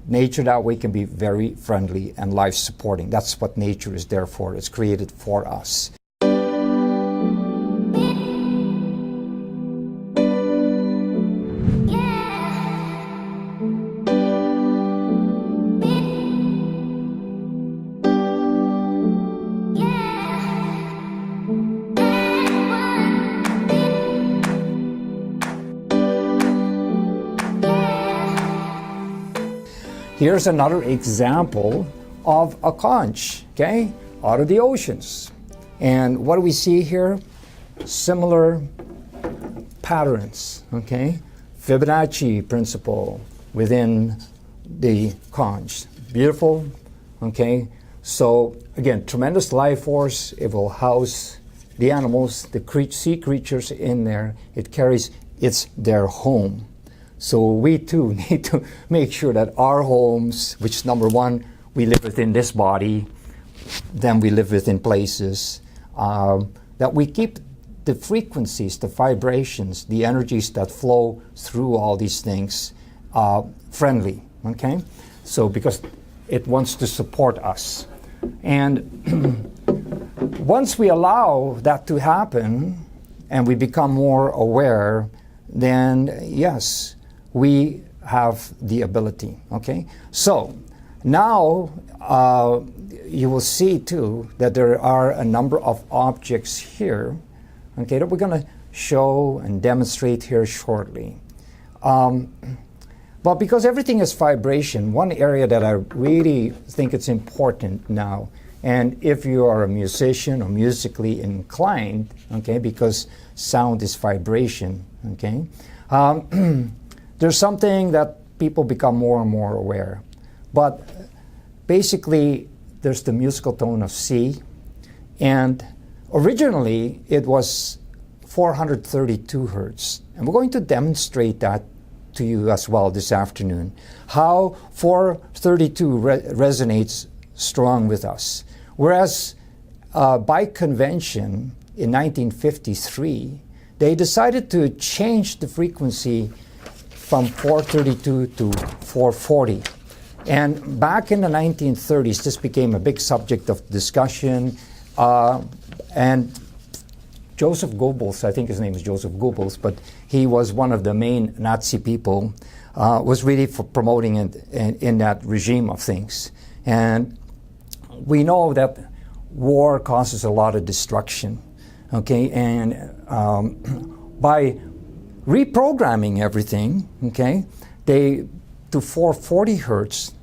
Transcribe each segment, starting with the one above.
nature that way can be very friendly and life-supporting. That's what nature is there for. It's created for us. Here's another example of a conch, okay, out of the oceans. And what do we see here? Similar patterns, okay? Fibonacci Principle within the conch. Beautiful, okay? So again, tremendous life force. It will house the animals, the sea creatures in there. It carries, it's their home. So we too need to make sure that our homes, which number one, we live within this body, then we live within places, that we keep the frequencies, the vibrations, the energies that flow through all these things friendly, okay? So because it wants to support us. And once we allow that to happen and we become more aware, then yes, we have the ability, okay? So now you will see too that there are a number of objects here, okay, that we're going to show and demonstrate here shortly. But because everything is vibration, one area that I really think it's important now, and if you are a musician or musically inclined, okay, because sound is vibration, okay, there's something that people become more and more aware. But basically, there's the musical tone of C. And originally, it was 432 hertz. And we're going to demonstrate that to you as well this afternoon. How 432 resonates strong with us. Whereas by convention in 1953, they decided to change the frequency from 432 to 440. And back in the 1930s, this became a big subject of discussion. And Joseph Goebbels, I think his name is Joseph Goebbels, but he was one of the main Nazi people, was really for promoting it in that regime of things. And we know that war causes a lot of destruction, okay? And by reprogramming everything, okay, to 440 hertz,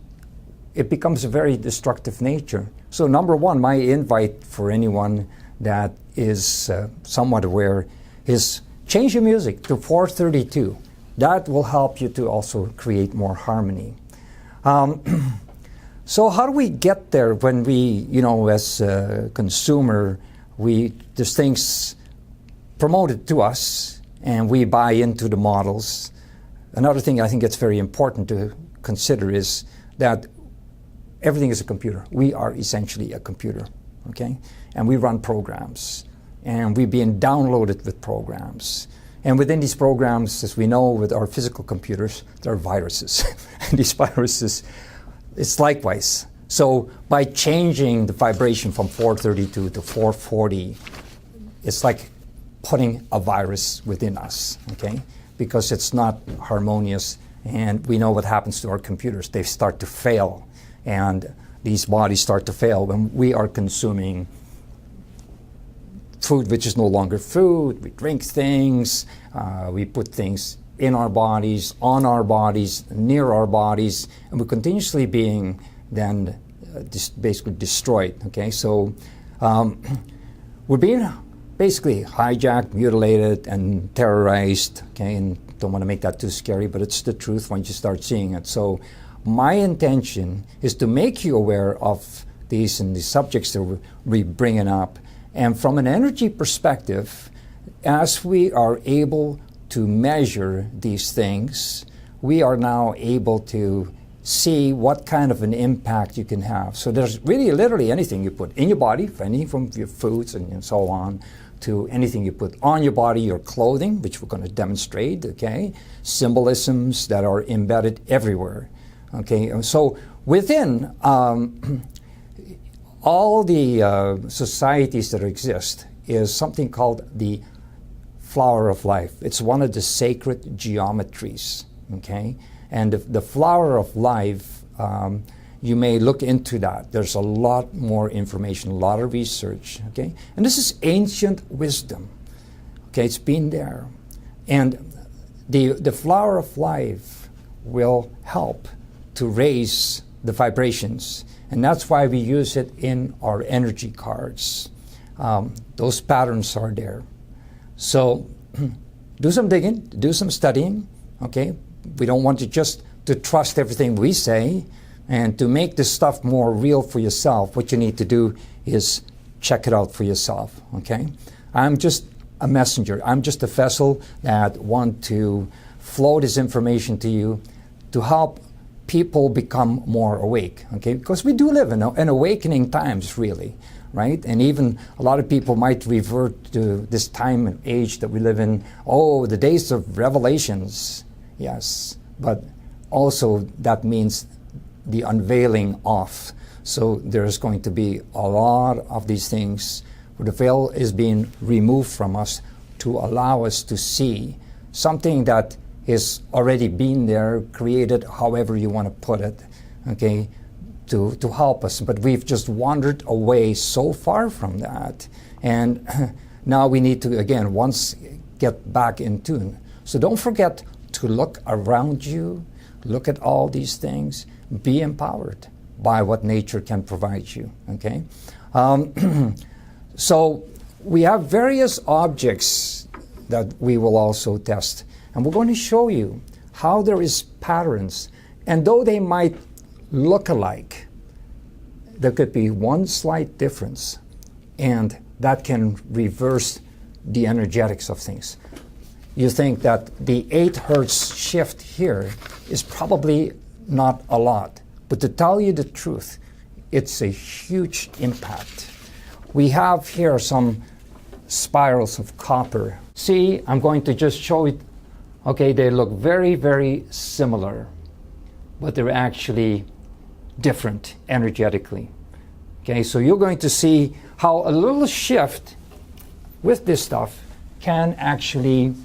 it becomes a very destructive nature. So number one, my invite for anyone that is somewhat aware is change your music to 432. That will help you to also create more harmony. So how do we get there when we, as a consumer, there's things promoted to us, and we buy into the models. Another thing I think that's very important to consider is that everything is a computer. We are essentially a computer, okay? And we run programs, and we're being downloaded with programs. And within these programs, as we know with our physical computers, there are viruses. And these viruses, it's likewise. So by changing the vibration from 432 to 440, it's like putting a virus within us, okay? Because it's not harmonious, and we know what happens to our computers. They start to fail, and these bodies start to fail when we are consuming food which is no longer food. We drink things, we put things in our bodies, on our bodies, near our bodies, and we're continuously being then basically destroyed, okay? So we're being basically hijacked, mutilated, and terrorized, okay? And don't want to make that too scary, but it's the truth once you start seeing it. So my intention is to make you aware of these and the subjects that we're bringing up. And from an energy perspective, as we are able to measure these things, we are now able to see what kind of an impact you can have. So there's really literally anything you put in your body, anything from your foods and so on, to anything you put on your body, your clothing, which we're going to demonstrate, okay? Symbolisms that are embedded everywhere, Okay, so within all the societies that exist is something called the flower of life. It's one of the sacred geometries, okay? And the flower of life, you may look into that. There's a lot more information, a lot of research, okay? And this is ancient wisdom, okay? It's been there. And the flower of life will help to raise the vibrations. And that's why we use it in our energy cards. Those patterns are there. So do some digging, do some studying, okay? We don't want you just to trust everything we say. And to make this stuff more real for yourself, what you need to do is check it out for yourself, okay? I'm just a messenger. I'm just a vessel that want to flow this information to you to help people become more awake, okay? Because we do live in awakening times, really, right? And even a lot of people might revert to this time and age that we live in. Oh, the days of revelations, yes. But also that means the unveiling of. So there's going to be a lot of these things where the veil is being removed from us to allow us to see something that is already been there, created, however you want to put it, okay, to help us. But we've just wandered away so far from that. And now we need to, again, once get back in tune. So don't forget to look around you, look at all these things, be empowered by what nature can provide you, okay? So we have various objects that we will also test. And we're going to show you how there is patterns. And though they might look alike, there could be one slight difference. And that can reverse the energetics of things. You think that the 8 hertz shift here is probably not a lot. But to tell you the truth, it's a huge impact. We have here some spirals of copper. See, I'm going to just show it. Okay, they look very, very similar, but they're actually different energetically. Okay, so you're going to see how a little shift with this stuff can actually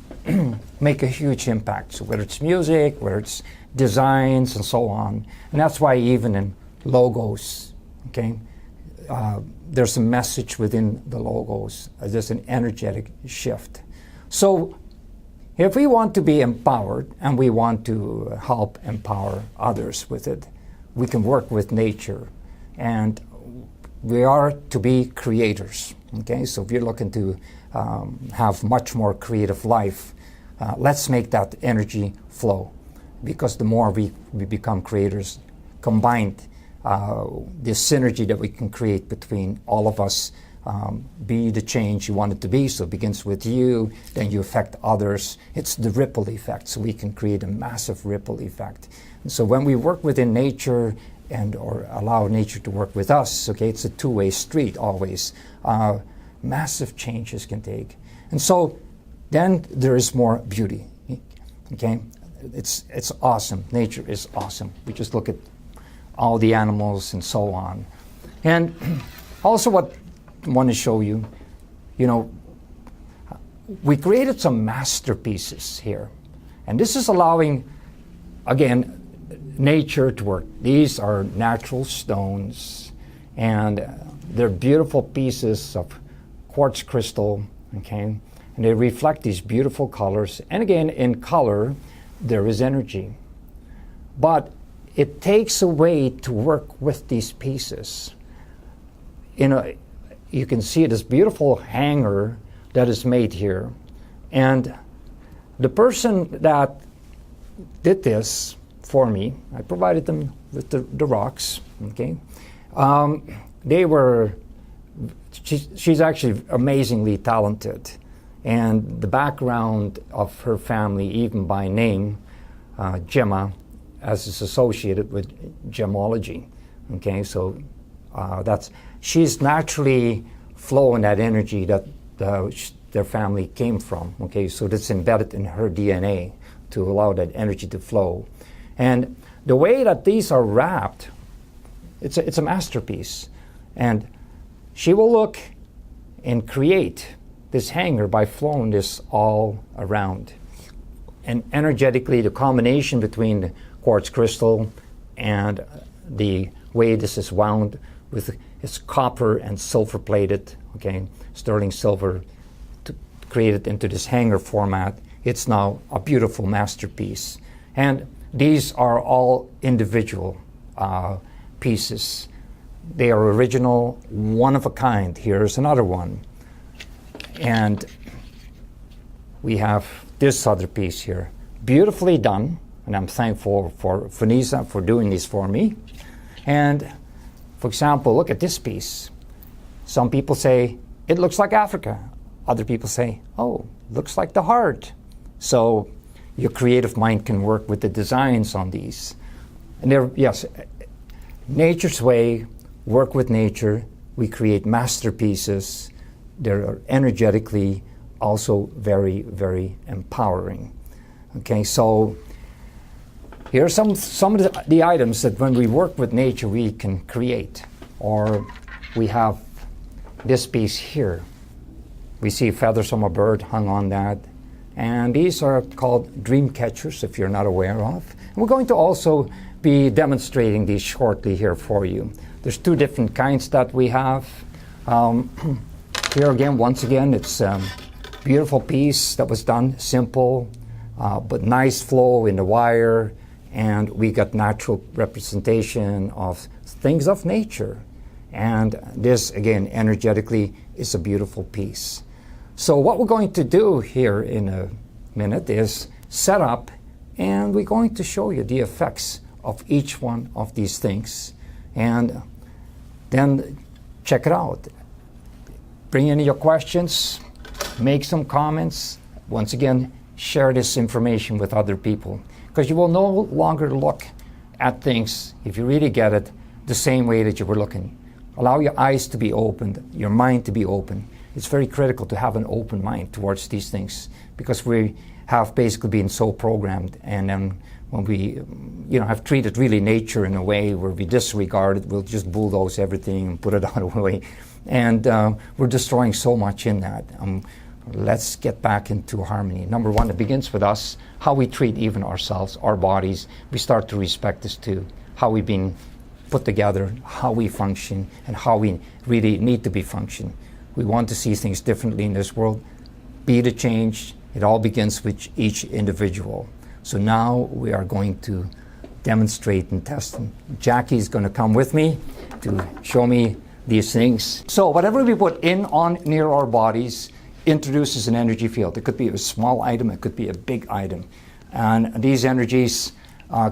make a huge impact. So whether it's music, whether it's designs, and so on. And that's why even in logos, okay, there's a message within the logos. There's an energetic shift. So if we want to be empowered and we want to help empower others with it, we can work with nature. And we are to be creators, okay? So if you're looking to have much more creative life, let's make that energy flow. Because the more we become creators, combined, the synergy that we can create between all of us, be the change you want it to be. So it begins with you, then you affect others. It's the ripple effect, so we can create a massive ripple effect. And so when we work within nature and or allow nature to work with us, okay, it's a two-way street always. Massive changes can take. And so then there is more beauty, okay? It's awesome. Nature is awesome. We just look at all the animals and so on. And also what I want to show you, you know, we created some masterpieces here. And this is allowing, again, nature to work. These are natural stones, and they're beautiful pieces of quartz crystal, okay? And they reflect these beautiful colors. And again, in color, there is energy. But it takes a way to work with these pieces. You can see this beautiful hanger that is made here. And the person that did this for me, I provided them with the rocks, okay? She's actually amazingly talented. And the background of her family, even by name, Gemma, as is associated with gemology. Okay, so she's naturally flowing that energy that their family came from. Okay, so that's embedded in her DNA to allow that energy to flow. And the way that these are wrapped, it's a masterpiece. And she will look and create this hanger by flowing this all around. And energetically, the combination between the quartz crystal and the way this is wound with its copper and silver plated, okay, sterling silver, to create it into this hanger format, it's now a beautiful masterpiece. And these are all individual pieces. They are original, one of a kind. Here's another one. And we have this other piece here. Beautifully done, and I'm thankful for Vanessa for doing this for me. And for example, look at this piece. Some people say, it looks like Africa. Other people say, oh, looks like the heart. So your creative mind can work with the designs on these. And they're, yes, nature's way, work with nature. We create masterpieces. They're energetically also very, very empowering. Okay, so here are some of the items that when we work with nature we can create. Or we have this piece here. We see feathers from a bird hung on that. And these are called dream catchers, if you're not aware of. And we're going to also be demonstrating these shortly here for you. There's two different kinds that we have. Here again, once again, it's a beautiful piece that was done, simple, but nice flow in the wire. And we got natural representation of things of nature. And this, again, energetically is a beautiful piece. So what we're going to do here in a minute is set up, and we're going to show you the effects of each one of these things. And then check it out. Bring in your questions, make some comments. Once again, share this information with other people, because you will no longer look at things, if you really get it, the same way that you were looking. Allow your eyes to be opened, your mind to be open. It's very critical to have an open mind towards these things, because we have basically been so programmed. And then when we have treated really nature in a way where we disregard it, we'll just bulldoze everything and put it out of the way. And we're destroying so much in that. Let's get back into harmony. Number one, it begins with us, how we treat even ourselves, our bodies. We start to respect this too, how we've been put together, how we function, and how we really need to be functioning. We want to see things differently in this world. Be the change. It all begins with each individual. So now we are going to demonstrate and test them. Jackie is going to come with me to show me these things. So whatever we put in, on, near our bodies introduces an energy field. It could be a small item, it could be a big item. And these energies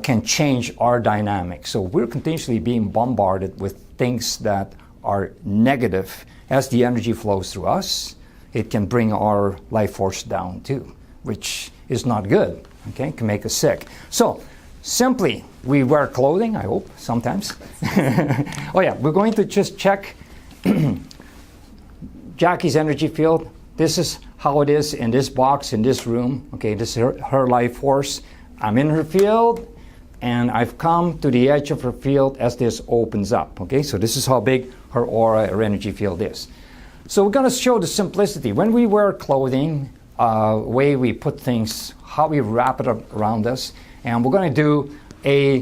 can change our dynamic. So we're continuously being bombarded with things that are negative. As the energy flows through us, it can bring our life force down too, which is not good, okay? It can make us sick. So simply, we wear clothing, I hope, sometimes. Oh yeah, we're going to just check Jackie's energy field. This is how it is in this box, in this room. Okay, this is her life force. I'm in her field, and I've come to the edge of her field as this opens up. Okay, so this is how big her aura, her energy field is. So we're going to show the simplicity. When we wear clothing, way we put things, how we wrap it up around us, and we're going to do a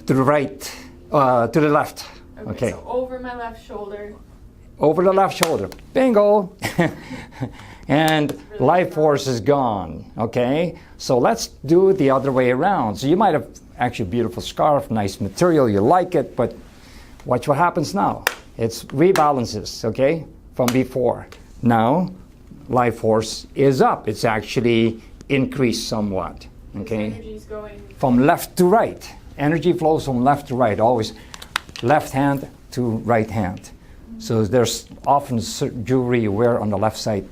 to the right, to the left. Okay. So over my left shoulder. Over the left shoulder. Bingo! And really life force is gone. Okay? So let's do it the other way around. So you might have actually a beautiful scarf, nice material, you like it, but watch what happens now. It's rebalances, okay, from before. Now, life force is up. It's actually increased somewhat. Okay? Energy's going from left to right. Energy flows from left to right, always left hand to right hand. So there's often jewelry you wear on the left side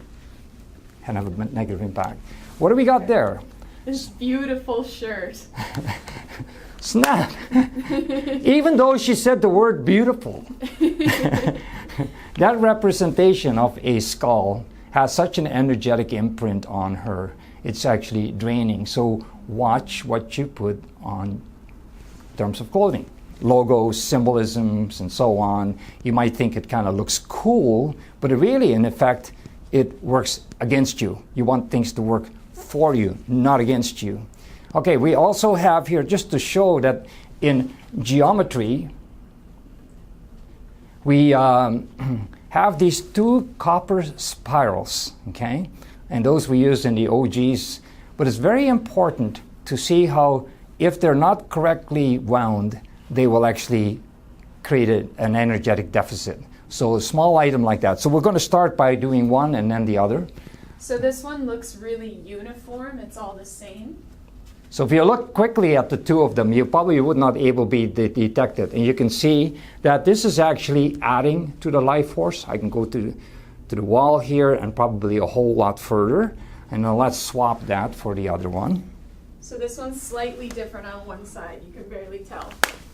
can have a negative impact. What do we got there? this beautiful shirt. Snap! Even though she said the word beautiful, that representation of a skull has such an energetic imprint on her. It's actually draining. So watch what you put on in terms of clothing. Logos, symbolisms, and so on. You might think it kind of looks cool, but it really, in effect, it works against you. You want things to work for you, not against you. Okay, we also have here, just to show that in geometry, we have these two copper spirals, okay? And those we use in the OGs. But it's very important to see how, if they're not correctly wound, they will actually create an energetic deficit. So a small item like that. So we're going to start by doing one and then the other. So this one looks really uniform. It's all the same. So if you look quickly at the two of them, you probably would not able be detected. And you can see that this is actually adding to the life force. I can go to the wall here and probably a whole lot further. And now let's swap that for the other one. So this one's slightly different on one side. You can barely tell.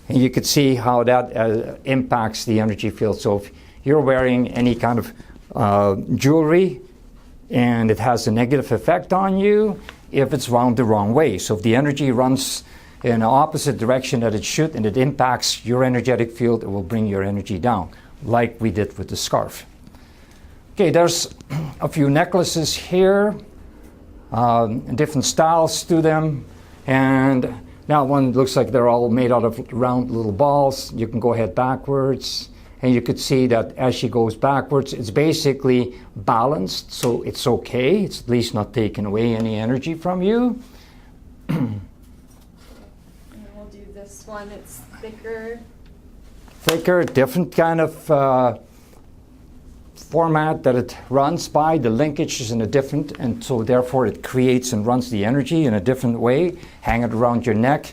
And you could see how that impacts the energy field. So if you're wearing any kind of jewelry and it has a negative effect on you, if it's wound the wrong way. So if the energy runs in the opposite direction that it should and it impacts your energetic field, it will bring your energy down, like we did with the scarf. Okay, there's a few necklaces here, different styles to them. And now one looks like they're all made out of round little balls. You can go ahead backwards. And you could see that as she goes backwards, it's basically balanced, so it's okay. It's at least not taking away any energy from you. And we'll do this one. It's thicker. Thicker, different kind of format that it runs by. The linkage is in a different, and so therefore it creates and runs the energy in a different way. Hang it around your neck,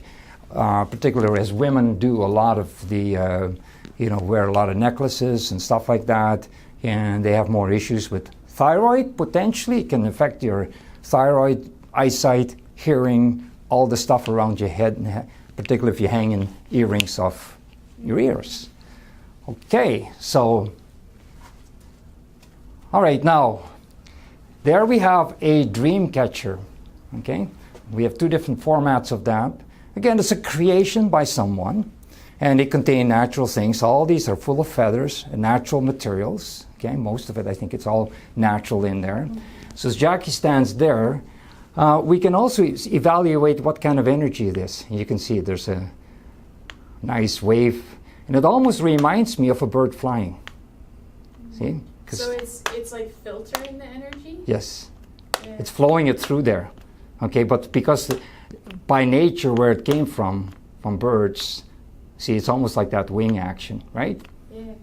particularly as women do a lot of the wear a lot of necklaces and stuff like that, and they have more issues with thyroid. Potentially, it can affect your thyroid, eyesight, hearing, all the stuff around your head, particularly if you're hanging earrings off your ears. Okay, so, all right, now, there we have a dream catcher, okay? We have two different formats of that. Again, it's a creation by someone. And they contain natural things. All these are full of feathers and natural materials. Okay, most of it, I think it's all natural in there. So as Jackie stands there, we can also evaluate what kind of energy it is. You can see there's a nice wave. And it almost reminds me of a bird flying. See? So it's like filtering the energy? Yes. Yeah. It's flowing it through there. Okay, but because by nature where it came from birds, see, it's almost like that wing action, right? Yeah.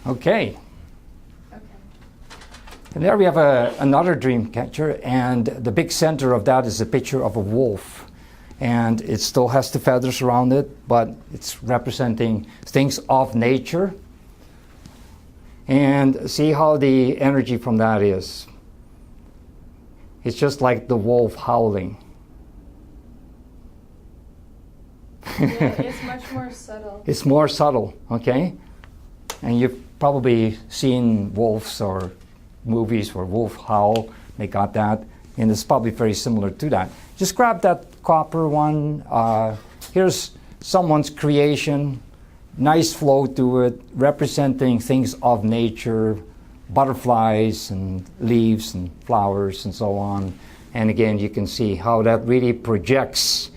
Okay. Okay. And there we have another dream catcher, and the big center of that is a picture of a wolf. And it still has the feathers around it, but it's representing things of nature. And see how the energy from that is. It's just like the wolf howling. Yeah, it's much more subtle. It's more subtle, okay? And you've probably seen wolves or movies where wolf howl, they got that, and it's probably very similar to that. Just grab that copper one. Here's someone's creation, nice flow to it, representing things of nature, butterflies and leaves and flowers and so on. And again, you can see how that really projects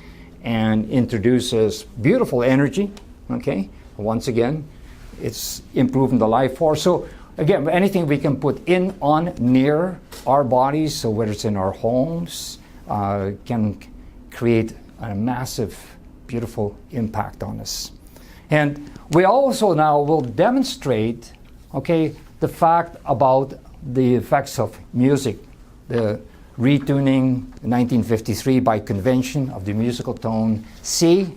and introduces beautiful energy, okay? Once again, it's improving the life force. So again, anything we can put in, on, near our bodies, so whether it's in our homes, can create a massive, beautiful impact on us. And we also now will demonstrate, okay, the fact about the effects of music, the retuning in 1953 by convention of the musical tone C.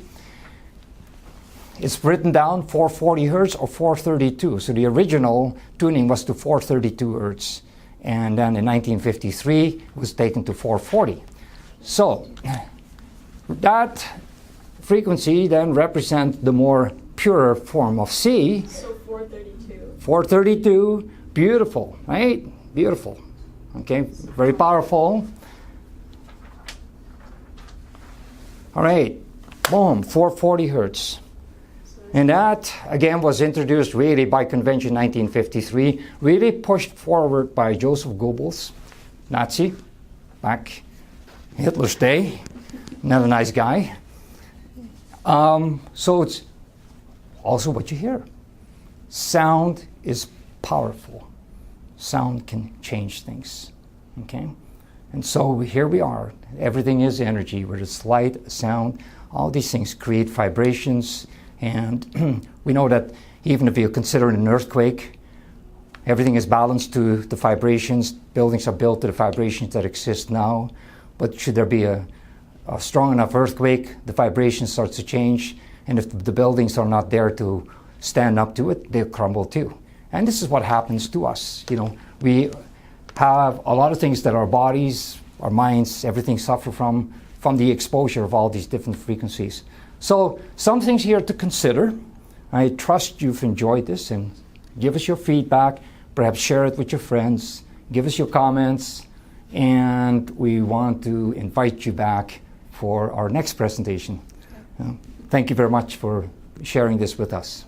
It's written down 440 hertz or 432. So the original tuning was to 432 hertz. And then in 1953, it was taken to 440. So that frequency then represents the more pure form of C. So 432. 432, beautiful, right? Beautiful. Okay, very powerful. All right, boom, 440 hertz. And that, again, was introduced really by convention 1953, really pushed forward by Joseph Goebbels, Nazi, back Hitler's day, not a nice guy. So it's also what you hear. Sound is powerful. Sound can change things, okay? And so here we are. Everything is energy, whether it's light, sound, all these things create vibrations. And we know that even if you consider an earthquake, everything is balanced to the vibrations. Buildings are built to the vibrations that exist now. But should there be a strong enough earthquake, the vibration starts to change. And if the buildings are not there to stand up to it, they'll crumble too. And this is what happens to us. You know, we have a lot of things that our bodies, our minds, everything suffer from the exposure of all these different frequencies. So some things here to consider. I trust you've enjoyed this, and give us your feedback. Perhaps share it with your friends. Give us your comments. And we want to invite you back for our next presentation. Thank you very much for sharing this with us.